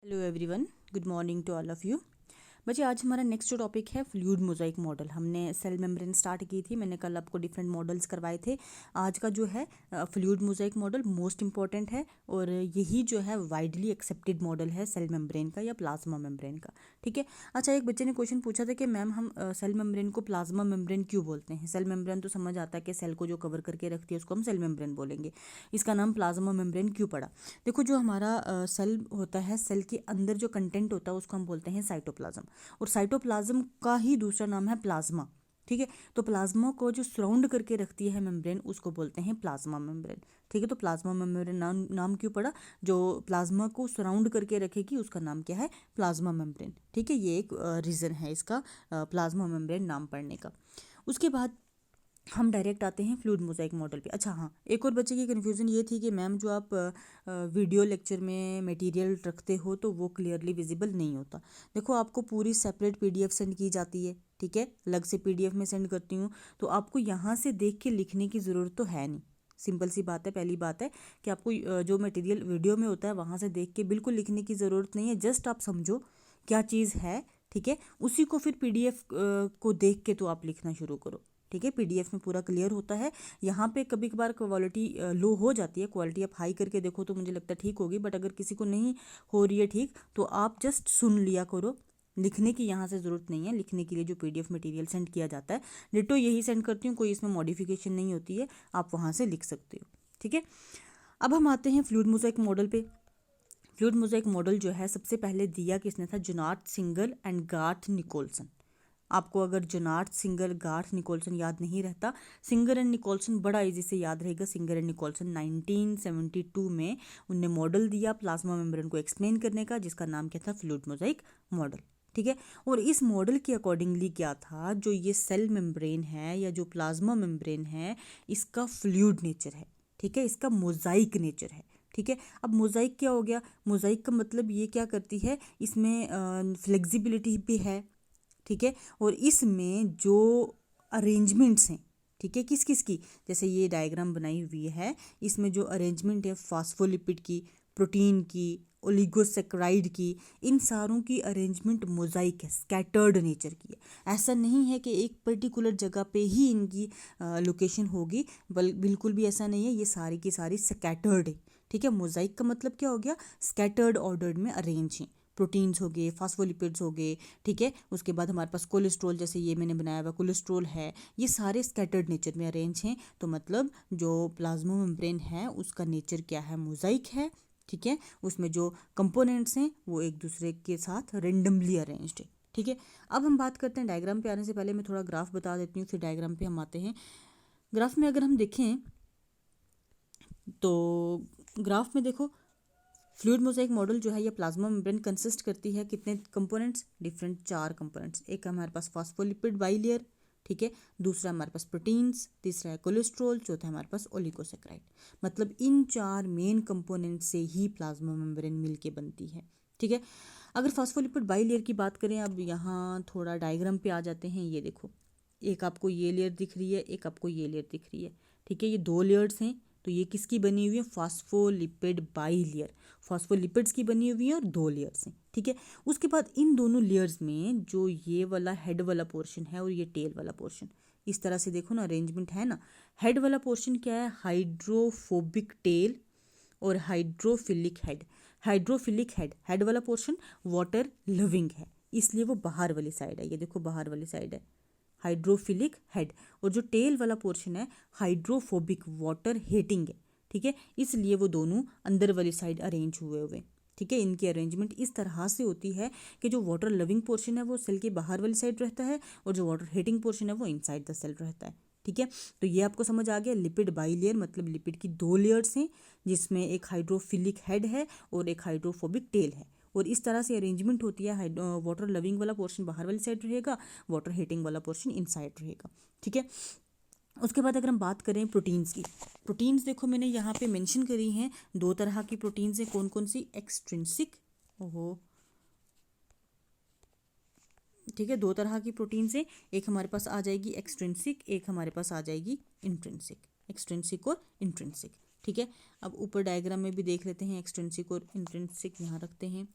Hello everyone, good morning to all of you. बच्चे, आज हमारा नेक्स्ट जो टॉपिक है फ्लूइड मोज़ाइक मॉडल। हमने सेल मेम्ब्रेन स्टार्ट की थी, मैंने कल आपको डिफरेंट मॉडल्स करवाए थे। आज का जो है fluid mosaic model most important है और यही जो है वाइडली एक्सेप्टेड मॉडल है सेल मेम्ब्रेन का या प्लाज्मा मेम्ब्रेन का। ठीक है। अच्छा, एक बच्चे ने क्वेश्चन पूछा था कि मैम हम सेल मेम्ब्रेन को प्लाज्मा मेम्ब्रेन क्यों बोलते हैं। सेल मेम्ब्रेन तो समझ आता है कि सेल को जो कवर करके रखती है उसको हम सेल मेम्ब्रेन बोलेंगे, इसका नाम प्लाज्मा मेम्ब्रेन क्यों पड़ा। देखो, जो हमारा सेल होता है, सेल के अंदर जो कंटेंट होता है उसको हम बोलते हैं साइटोप्लाज्म, और साइटोप्लाज्म का ही दूसरा नाम है प्लाज्मा। ठीक है। तो प्लाज्मा को जो सराउंड करके रखती है मेम्ब्रेन उसको बोलते हैं प्लाज्मा मेम्ब्रेन। ठीक है। तो प्लाज्मा मेम्ब्रेन नाम क्यों पड़ा, जो प्लाज्मा को सराउंड करके रखेगी उसका नाम क्या है, प्लाज्मा मेम्ब्रेन। ठीक है। ये एक रीज़न है इसका प्लाज्मा मेम्ब्रेन नाम पड़ने का। उसके बाद हम डायरेक्ट आते हैं फ्लूइड मोज़ाइक मॉडल पे। अच्छा हाँ, एक और बच्चे की कन्फ्यूज़न ये थी कि मैम जो आप वीडियो लेक्चर में मटेरियल रखते हो तो वो क्लियरली विजिबल नहीं होता। देखो, आपको पूरी सेपरेट पीडीएफ सेंड की जाती है। ठीक है। अलग से पीडीएफ में सेंड करती हूँ, तो आपको यहाँ से देख के लिखने की ज़रूरत तो है नहीं। सिंपल सी बात है। पहली बात है कि आपको जो मटेरियल वीडियो में होता है वहाँ से देख के बिल्कुल लिखने की ज़रूरत नहीं है। जस्ट आप समझो क्या चीज़ है। ठीक है। उसी को फिर पीडीएफ को देख के तो आप लिखना शुरू करो। ठीक है। पीडीएफ में पूरा क्लियर होता है। यहाँ पे कभी कभार क्वालिटी लो हो जाती है, क्वालिटी आप हाई करके देखो तो मुझे लगता है ठीक होगी, बट अगर किसी को नहीं हो रही है ठीक, तो आप जस्ट सुन लिया करो। लिखने की यहाँ से ज़रूरत नहीं है। लिखने के लिए जो पीडीएफ मटेरियल सेंड किया जाता है डिटो यही सेंड करती हूँ, कोई इसमें मॉडिफिकेशन नहीं होती है, आप वहाँ से लिख सकते हो। ठीक है। अब हम आते हैं फ्लूइड मोज़ाइक मॉडल पे। फ्लूइड मोज़ाइक मॉडल जो है सबसे पहले दिया किसने था, जोनाथ सिंगल एंड गार्थ निकोलसन। आपको अगर जोनाथ सिंगल गार्थ निकोलसन याद नहीं रहता, सिंगर एंड निकोलसन बड़ा इजी से याद रहेगा। सिंगर एंड निकोलसन 1972 में उनने मॉडल दिया प्लाज्मा मेम्ब्रेन को एक्सप्लेन करने का, जिसका नाम क्या था, फ्लूइड मोज़ाइक मॉडल। ठीक है। और इस मॉडल के अकॉर्डिंगली क्या था, जो ये सेल मेम्ब्रेन है या जो प्लाज्मा मेम्ब्रेन है इसका फ्लूइड नेचर है। ठीक है। इसका मोज़ाइक नेचर है। ठीक है। अब मोज़ाइक क्या हो गया, मोज़ाइक का मतलब ये क्या करती है, इसमें फ्लेक्सिबिलिटी भी है। ठीक है। और इसमें जो अरेंजमेंट्स हैं, ठीक है, किस किस की, जैसे ये डायग्राम बनाई हुई है, इसमें जो अरेंजमेंट है फास्फोलिपिड की, प्रोटीन की, ओलिगोसेक्राइड की, इन सारों की अरेंजमेंट मोज़ाइक है, स्कैटर्ड नेचर की है। ऐसा नहीं है कि एक पर्टिकुलर जगह पे ही इनकी लोकेशन होगी, बिल्कुल भी ऐसा नहीं है। ये सारी की सारी स्कैटर्ड है। ठीक है। मोज़ाइक का मतलब क्या हो गया, स्कैटर्ड ऑर्डर में अरेंज हैं। प्रोटीन्स हो गए, फास्फोलिपिड्स हो गए। ठीक है। उसके बाद हमारे पास कोलेस्ट्रॉल, जैसे ये मैंने बनाया हुआ कोलेस्ट्रॉल है, ये सारे स्कैटर्ड नेचर में अरेंज हैं। तो मतलब जो प्लाज्मा मेम्ब्रेन है उसका नेचर क्या है, मोज़ाइक है। ठीक है। उसमें जो कंपोनेंट्स हैं वो एक दूसरे के साथ रेंडमली अरेंज्ड है। ठीक है। अब हम बात करते हैं, डायग्राम पे आने से पहले मैं थोड़ा ग्राफ बता देती हूँ, फिर डायग्राम पे हम आते हैं। ग्राफ में अगर हम देखें तो ग्राफ में देखो, फ्लूइड मोज़ाइक मॉडल जो है ये प्लाज्मा मेम्ब्रेन कंसिस्ट करती है कितने कंपोनेंट्स, डिफरेंट 4 कंपोनेंट्स। एक है हमारे पास फास्फोलिपिड बाइलेयर। ठीक है। दूसरा हमारे पास प्रोटीन्स, तीसरा है कोलेस्ट्रॉल, चौथा हमारे पास ओलिगोसेक्राइड। मतलब इन 4 मेन कंपोनेंट से ही प्लाज्मा मेम्ब्रेन मिलके बनती है। ठीक है। अगर फास्फोलिपिड बाइलेयर की बात करें, अब यहाँ थोड़ा डायग्राम पे आ जाते हैं। ये देखो, एक आपको ये लेयर दिख रही है, एक आपको ये लेयर दिख रही है। ठीक है। ये 2 लेयर्स हैं। तो ये किसकी बनी हुई है, फास्फोलिपिड बाइलेयर, फॉस्फोलिपिड्स की बनी हुई है और 2 लेयर्स हैं। ठीक है। उसके बाद इन दोनों लेयर्स में जो ये वाला हेड वाला पोर्शन है और ये टेल वाला पोर्शन, इस तरह से देखो ना, अरेंजमेंट है ना। हेड वाला पोर्शन क्या है, हाइड्रोफोबिक टेल और hydrophilic head. Hydrophilic head, head वाला पोर्शन वाटर लविंग है, इसलिए वो बाहर वाली साइड है। ये देखो बाहर वाली साइड है हाइड्रोफिलिक हेड। और जो टेल वाला पोर्शन है हाइड्रोफोबिक, वाटर हेटिंग है। ठीक है। इसलिए वो दोनों अंदर वाली साइड अरेंज हुए हुए। ठीक है। इनकी अरेंजमेंट इस तरह से होती है कि जो वाटर लविंग पोर्शन है वो सेल के बाहर वाली साइड रहता है और जो वाटर हेटिंग पोर्शन है वो इनसाइड द सेल रहता है। ठीक है। तो ये आपको समझ आ गया। लिपिड बाइलेयर मतलब लिपिड की 2 लेयर्स हैं, जिसमें एक हाइड्रोफिलिक हेड है और एक हाइड्रोफोबिक टेल है। और इस तरह से अरेंजमेंट होती है। वाटर लविंग वाला पोर्शन बाहर वाली साइड रहेगा, वाटर हीटिंग वाला पोर्शन इनसाइड रहेगा। ठीक है। उसके बाद अगर हम बात करें प्रोटीन्स की, प्रोटीन्स देखो मैंने यहाँ पे मेंशन करी हैं। 2 तरह की प्रोटीन्स हैं, कौन कौन सी, एक्सट्रिंसिक, ओहो, ठीक है, 2 तरह की प्रोटीन्स हैं। एक हमारे पास आ जाएगी एक्सट्रिंसिक, एक हमारे पास आ जाएगी इंट्रिंसिक, एक्सट्रिंसिक और इंट्रिंसिक। ठीक है। अब ऊपर डायग्राम में भी देख लेते हैं, एक्सट्रिंसिक और इंट्रिंसिक यहाँ रखते हैं।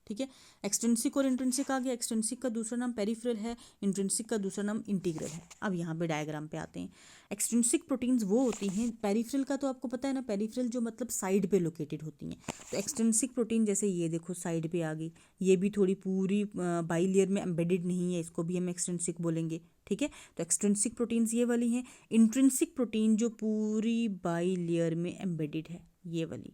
ठीक है। एक्सट्रिंसिक और इंट्रिंसिक आ गया। एक्सट्रिंसिक का दूसरा नाम पेरिफेरल है, इंट्रिंसिक का दूसरा नाम इंटीग्रल है। अब यहाँ पे डायग्राम पे आते हैं। एक्सट्रिंसिक प्रोटीन्स वो होती हैं, पेरिफेरल का तो आपको पता है ना, पेरिफेरल जो मतलब साइड पे लोकेटेड होती हैं। तो एक्सट्रिंसिक प्रोटीन जैसे ये देखो साइड पे आ गई, ये भी थोड़ी पूरी बाई लेयर में एम्बेडेड नहीं है, इसको भी हम एक्सट्रिंसिक बोलेंगे। ठीक है, तो एक्सट्रिंसिक प्रोटीन्स ये वाली हैं। इंट्रिंसिक प्रोटीन जो पूरी बाई लेयर में एम्बेडेड है, ये वाली।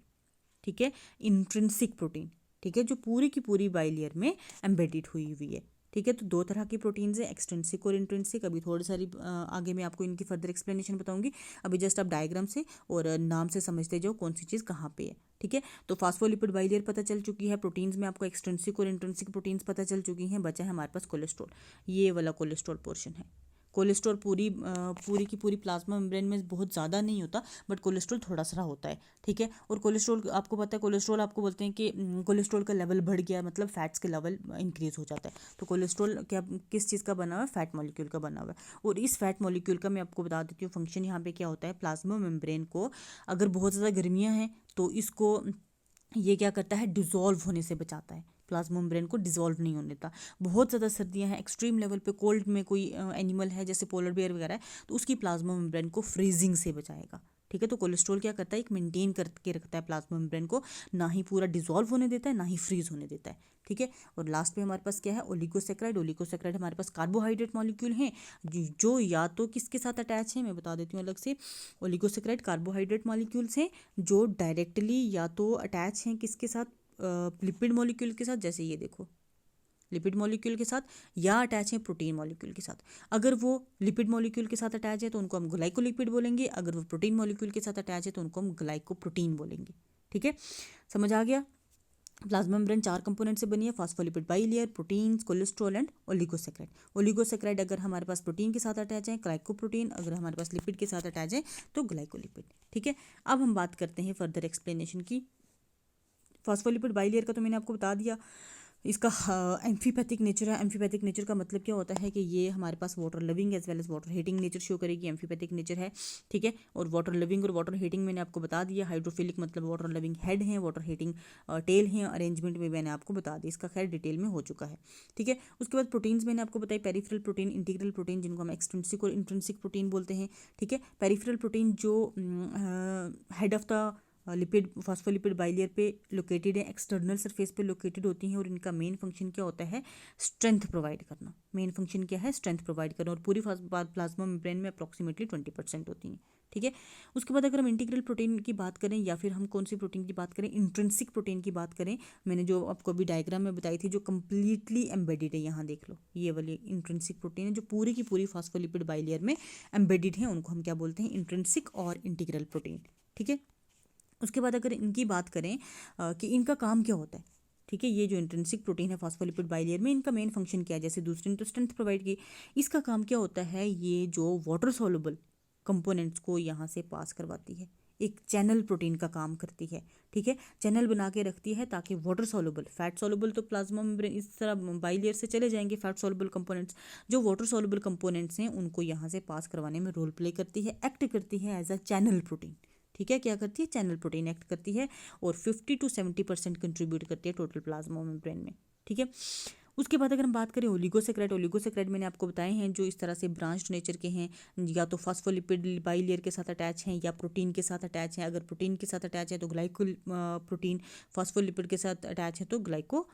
ठीक है, इंट्रिंसिक प्रोटीन, ठीक है, जो पूरी की पूरी बाई लेयर में एम्बेडेड हुई हुई है। ठीक है, तो दो तरह की प्रोटीन्स हैं, एक्सट्रिंसिक और इंट्रिंसिक। अभी थोड़ी सारी आगे मैं आपको इनकी फर्दर एक्सप्लेनेशन बताऊंगी। अभी जस्ट आप डायग्राम से और नाम से समझते जाओ कौन सी चीज़ कहाँ पे है। ठीक है, तो फास्फोलिपिड बाई लेयर पता चल चुकी है। प्रोटीन्स में आपको एक्सट्रिंसिक और इंट्रिंसिक प्रोटीन्स पता चल चुकी हैं। बचा है हमारे पास कोलेस्ट्रॉल, ये वाला कोलेस्ट्रॉल पोर्शन है। कोलेस्ट्रॉल पूरी की पूरी प्लाज्मा मेम्ब्रेन में बहुत ज़्यादा नहीं होता, बट कोलेस्ट्रॉल थोड़ा सा होता है। ठीक है, और कोलेस्ट्रॉल आपको पता है, कोलेस्ट्रॉल आपको बोलते हैं कि कोलेस्ट्रॉल का लेवल बढ़ गया मतलब फैट्स के लेवल इंक्रीज हो जाता है। तो कोलेस्ट्रॉल क्या किस चीज़ का बना हुआ है? फैट मॉलिक्यूल का बना हुआ है। और इस फैट मॉलिक्यूल का मैं आपको बता देती हूँ फंक्शन यहाँ पे क्या होता है। प्लाज्मा मेम्ब्रेन को अगर बहुत ज़्यादा गर्मियाँ हैं तो इसको ये क्या करता है, डिजोल्व होने से बचाता है। प्लाज्मा मेम्ब्रेन को डिजोल्व नहीं होने देता। बहुत ज़्यादा सर्दियाँ हैं, एक्सट्रीम लेवल पे कोल्ड में कोई एनिमल है जैसे पोलर बेयर वगैरह है, तो उसकी प्लाज्मा मेम्ब्रेन को फ्रीजिंग से बचाएगा। ठीक है, तो कोलेस्ट्रॉल क्या करता है, एक मेंटेन करके रखता है प्लाज्मा मेम्ब्रेन को, ना ही पूरा डिजोल्व होने देता है ना ही फ्रीज होने देता है। ठीक है, और लास्ट में हमारे पास क्या है, ओलिगोसेक्राइड। ओलिगोसेक्राइड हमारे पास कार्बोहाइड्रेट मॉलिक्यूल हैं जो या तो किसके साथ अटैच है, मैं बता देती हूँ अलग से। ओलिगोसेक्राइड कार्बोहाइड्रेट मॉलिक्यूल्स हैं जो डायरेक्टली या तो अटैच हैं किसके साथ, लिपिड मॉलिक्यूल के साथ, जैसे ये देखो लिपिड मॉलिक्यूल के साथ, या अटैच है प्रोटीन मॉलिक्यूल के साथ। अगर वो लिपिड मॉलिक्यूल के साथ अटैच है तो उनको हम ग्लाइकोलिपिड बोलेंगे, अगर वो प्रोटीन मॉलिक्यूल के साथ अटैच है तो उनको हम ग्लाइकोप्रोटीन बोलेंगे। ठीक है, समझ आ गया। प्लाज्मा मेम्ब्रेन 4 कंपोनेंट से बनी है, phospholipid bilayer, proteins, cholesterol and oligosaccharide. Oligosaccharide अगर हमारे पास प्रोटीन के साथ अटैच है ग्लाइकोप्रोटीन, अगर हमारे पास लिपिड के साथ अटैच है तो ग्लाइकोलिपिड। ठीक है, अब हम बात करते हैं फर्दर एक्सप्लेनेशन की। फास्फोलिपिड बाइलेयर का तो मैंने आपको बता दिया, इसका एम्फीपैथिक नेचर है। एम्फीपैथिक नेचर का मतलब क्या होता है कि ये हमारे पास water loving as well as water heating nature show करेगी, एम्फीपैथिक नेचर है। ठीक है, और वाटर लविंग और वाटर हीटिंग मैंने आपको बता दिया। हाइड्रोफिलिक मतलब वाटर लविंग हेड है, वाटर हीटिंग टेल है। अरेंजमेंट में मैंने आपको बता दिया, इसका खैर डिटेल में हो चुका है। ठीक है, उसके बाद प्रोटीन्स मैंने आपको बताई, पेरिफेरल प्रोटीन, इंटीग्रल प्रोटीन, जिनको हम एक्सट्रिंसिक और इंट्रिंसिक प्रोटीन बोलते हैं। ठीक है, पेरिफेरल प्रोटीन जो head of the lipid phospholipid bilayer पे लोकेटेड है, एक्सटर्नल सरफेस पे लोकेटेड होती हैं, और इनका मेन फंक्शन क्या होता है, स्ट्रेंथ प्रोवाइड करना। मेन फंक्शन क्या है, स्ट्रेंथ प्रोवाइड करना, और पूरी प्लाज्मा मेम्ब्रेन में अप्रॉक्सीमेटली 20% होती हैं। ठीक है, उसके बाद अगर हम इंटीग्रल प्रोटीन की बात करें या फिर हम कौन सी प्रोटीन की बात करें, इंट्रिंसिक प्रोटीन की बात करें, मैंने जो आपको अभी डायग्राम में बताई थी जो कम्प्लीटली एम्बेडेड है, यहाँ देख लो ये वाली इंट्रिंसिक प्रोटीन है जो पूरी की पूरी फास्फोलिपिड बाइलेयर में एम्बेडेड है, उनको हम क्या बोलते हैं, इंट्रिंसिक और इंटीग्रल प्रोटीन। ठीक है, उसके बाद अगर इनकी बात करें कि इनका काम क्या होता है। ठीक है, ये जो इंट्रिंसिक प्रोटीन है फास्फोलिपिड बाइलेयर में, इनका मेन फंक्शन क्या है, जैसे दूसरी ने तो स्ट्रेंथ प्रोवाइड की, इसका काम क्या होता है, ये जो वाटर सॉल्युबल कंपोनेंट्स को यहाँ से पास करवाती है, एक चैनल प्रोटीन का काम करती है। ठीक है, चैनल बना के रखती है ताकि वाटर सॉल्युबल, फैट सॉल्युबल तो प्लाज्मा मेम्ब्रेन इस तरह बाइलेयर से चले जाएंगे, फैट सॉल्युबल कंपोनेंट्स जो वाटर सॉल्युबल कंपोनेंट्स हैं उनको यहाँ से पास करवाने में रोल प्ले करती है, एक्ट करती है एज अ चैनल प्रोटीन। ठीक है, क्या करती है, चैनल प्रोटीन एक्ट करती है, और 50 to 70% कंट्रीब्यूट करती है टोटल प्लाज्मा मेम्ब्रेन में। ठीक है, उसके बाद अगर हम बात करें ओलिगोसेक्राइड, ओलिगोसेक्राइड मैंने आपको बताए हैं जो इस तरह से ब्रांच्ड नेचर के हैं, या तो फास्फोलिपिड बाइलेयर के साथ अटैच हैं या प्रोटीन के साथ अटैच हैं। अगर प्रोटीन के साथ अटैच है तो ग्लाइको प्रोटीन, फास्फोलिपिड के साथ अटैच है तो ग्लाइको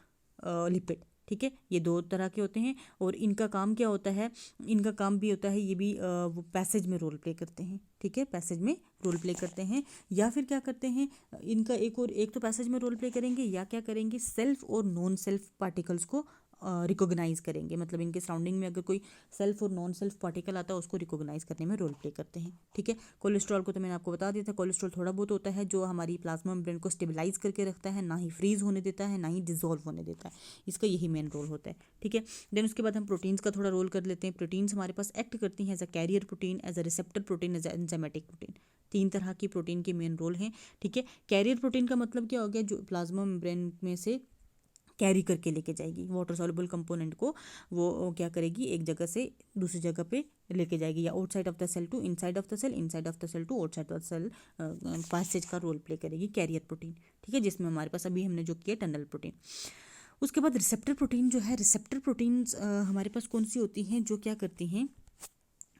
लिपिड। ठीक है, ये दो तरह के होते हैं, और इनका काम क्या होता है, इनका काम भी होता है, ये भी वो पैसेज में रोल प्ले करते हैं। ठीक है, पैसेज में रोल प्ले करते हैं, या फिर क्या करते हैं, इनका एक तो पैसेज में रोल प्ले करेंगे, या क्या करेंगे, सेल्फ और नॉन सेल्फ पार्टिकल्स को रिकॉग्नाइज करेंगे। मतलब इनके सराउंडिंग में अगर कोई सेल्फ और नॉन सेल्फ पार्टिकल आता है उसको रिकॉग्नाइज करने में रोल प्ले करते हैं। ठीक है, कोलेस्ट्रॉल को तो मैंने आपको बता दिया था, कोलेस्ट्रॉल थोड़ा बहुत होता है जो हमारी प्लाज्मा मेम्ब्रेन को स्टेबलाइज करके रखता है, ना ही फ्रीज होने देता है ना ही डिजोल्व होने देता है, इसका यही मेन रोल होता है। ठीक है, देन उसके बाद हम प्रोटीन्स का थोड़ा रोल कर लेते हैं। प्रोटीन्स हमारे पास एक्ट करती हैं as a carrier protein, as a receptor protein, as a enzymatic protein. 3 तरह की प्रोटीन के मेन रोल हैं। ठीक है, कैरियर प्रोटीन का मतलब क्या हो गया, जो प्लाज्मा मेम्ब्रेन में से कैरी करके लेके जाएगी वाटर सॉल्युबल कंपोनेंट को, वो क्या करेगी, एक जगह से दूसरी जगह पे लेके जाएगी, या outside of the cell to inside of the cell, inside of the cell to outside of the cell, passage का रोल प्ले करेगी कैरियर प्रोटीन। ठीक है, जिसमें हमारे पास अभी हमने जो किया टनल प्रोटीन। उसके बाद रिसेप्टर प्रोटीन जो है, रिसेप्टर प्रोटीन्स हमारे पास कौन सी होती हैं जो क्या करती हैं,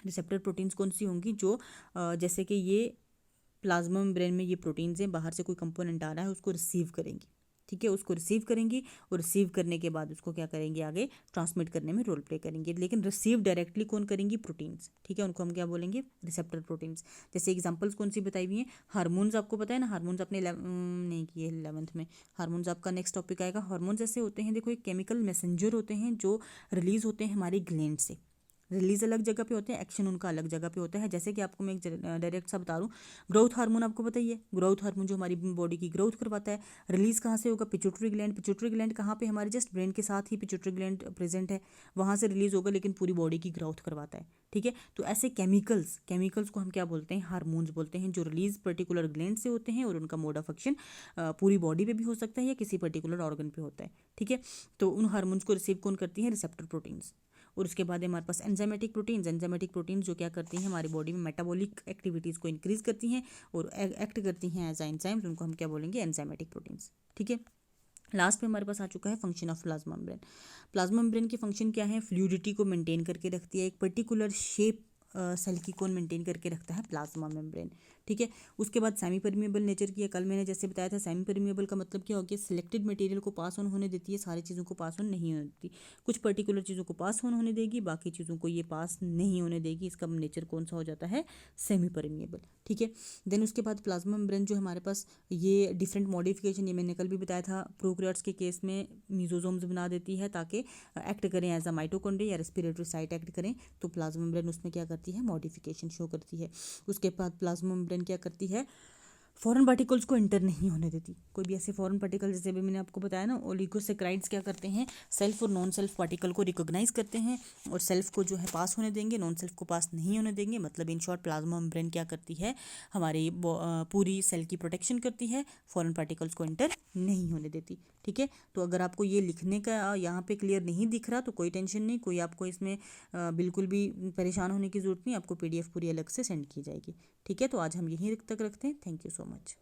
रिसेप्टर प्रोटीन्स कौन सी होंगी जो जैसे कि ये प्लाज्मा मेम्ब्रेन में ये प्रोटीन्स हैं, बाहर से कोई कंपोनेंट आ रहा है उसको रिसीव करेंगी, ठीक है, उसको रिसीव करेंगी और रिसीव करने के बाद उसको क्या करेंगे, आगे ट्रांसमिट करने में रोल प्ले करेंगे। लेकिन रिसीव डायरेक्टली कौन करेंगी, प्रोटीन्स, ठीक है, उनको हम क्या बोलेंगे, रिसेप्टर प्रोटीन्स। जैसे एग्जांपल्स कौन सी बताई हुई हैं, हार्मोन्स, आपको पता है ना, हार्मोन्स आपने नहीं किए 11th में, हार्मोन्स आपका नेक्स्ट टॉपिक आएगा। हार्मोन्स ऐसे होते हैं, देखो, एक केमिकल मैसेंजर होते हैं जो रिलीज होते हैं हमारी ग्लैंड से। रिलीज अलग जगह पे होते हैं, एक्शन उनका अलग जगह पे होता है। जैसे कि आपको मैं एक डायरेक्ट सा बता दूं, ग्रोथ हार्मोन आपको पता ही है, ग्रोथ हार्मोन जो हमारी बॉडी की ग्रोथ करवाता है, रिलीज कहाँ से होगा, पिट्यूटरी ग्लैंड। पिट्यूटरी ग्लैंड कहाँ पे, हमारे जस्ट ब्रेन के साथ ही पिट्यूटरी ग्लैंड प्रेजेंट है, वहाँ से रिलीज होगा, लेकिन पूरी बॉडी की ग्रोथ करवाता है, ठीक है। तो ऐसे केमिकल्स को हम क्या बोलते हैं, हार्मोन्स बोलते हैं, जो रिलीज पर्टिकुलर ग्लैंड से होते हैं और उनका मोड ऑफ एक्शन पूरी बॉडी पे भी हो सकता है या किसी पर्टिकुलर ऑर्गन पे होता है, ठीक है। तो उन हार्मोन्स को रिसीव कौन करती है, रिसेप्टर प्रोटीन्स। और उसके बाद हमारे पास एंजाइमेटिक प्रोटीन्स। एंजाइमेटिक प्रोटीन्स जो क्या करती हैं, हमारी बॉडी में मेटाबॉलिक एक्टिविटीज़ को इंक्रीज करती हैं और एक्ट करती हैं एज एंजाइम्स, उनको हम क्या बोलेंगे, एंजाइमेटिक प्रोटीन्स, ठीक है। लास्ट में हमारे पास आ चुका है function of plasma membrane. Plasma membrane की फंक्शन क्या है, फ्लूइडिटी को मेंटेन करके रखती है, एक पर्टिकुलर शेप सेल की कौन मेंटेन करके रखता है, प्लाज्मा मेम्ब्रेन, ठीक है। उसके बाद सेमी परमिएबल नेचर की है, कल मैंने जैसे बताया था, सेमी परमिएबल का मतलब क्या हो गया, सिलेक्टेड मटेरियल को पास ऑन होने देती है, सारी चीज़ों को पास ऑन नहीं होने देती, कुछ पर्टिकुलर चीज़ों को पास ऑन होने देगी, बाकी चीज़ों को ये पास नहीं होने देगी, इसका नेचर कौन सा हो जाता है, सेमी परमिएबल, ठीक है। देन उसके बाद प्लाज्मा मेम्ब्रेन जो हमारे पास, ये डिफरेंट मॉडिफिकेशन, ये मैंने कल भी बताया था, प्रोकैरियोट्स के केस में मीजोजोम्स बना देती है ताकि एक्ट करें एज अ माइटोकॉन्ड्रिया या रेस्पिरेटरी साइट एक्ट करें, तो प्लाज्मा मेम्ब्रेन उसमें क्या करती है, मॉडिफिकेशन शो करती है। उसके बाद प्लाज्मा मेम्ब्रेन क्या करती है, फॉरेन पार्टिकल्स को एंटर नहीं होने देती, कोई भी ऐसे फॉरेन पार्टिकल, जैसे भी मैंने आपको बताया ना, ओलिगोसेक्राइड्स क्या करते हैं, सेल्फ और नॉन सेल्फ पार्टिकल को रिकॉग्नाइज करते हैं और सेल्फ को जो है पास होने देंगे, नॉन सेल्फ को पास नहीं होने देंगे। मतलब इन शॉर्ट प्लाज्मा मेम्ब्रेन क्या करती है, हमारी पूरी सेल की प्रोटेक्शन करती है, फॉरेन पार्टिकल्स को एंटर नहीं होने देती, ठीक है। तो अगर आपको ये लिखने का यहाँ पे क्लियर नहीं दिख रहा तो कोई टेंशन नहीं, कोई आपको इसमें बिल्कुल भी परेशान होने की जरूरत नहीं, आपको PDF पूरी अलग से सेंड की जाएगी, ठीक है। तो आज हम यहीं तक रखते हैं, थैंक यू सो मच।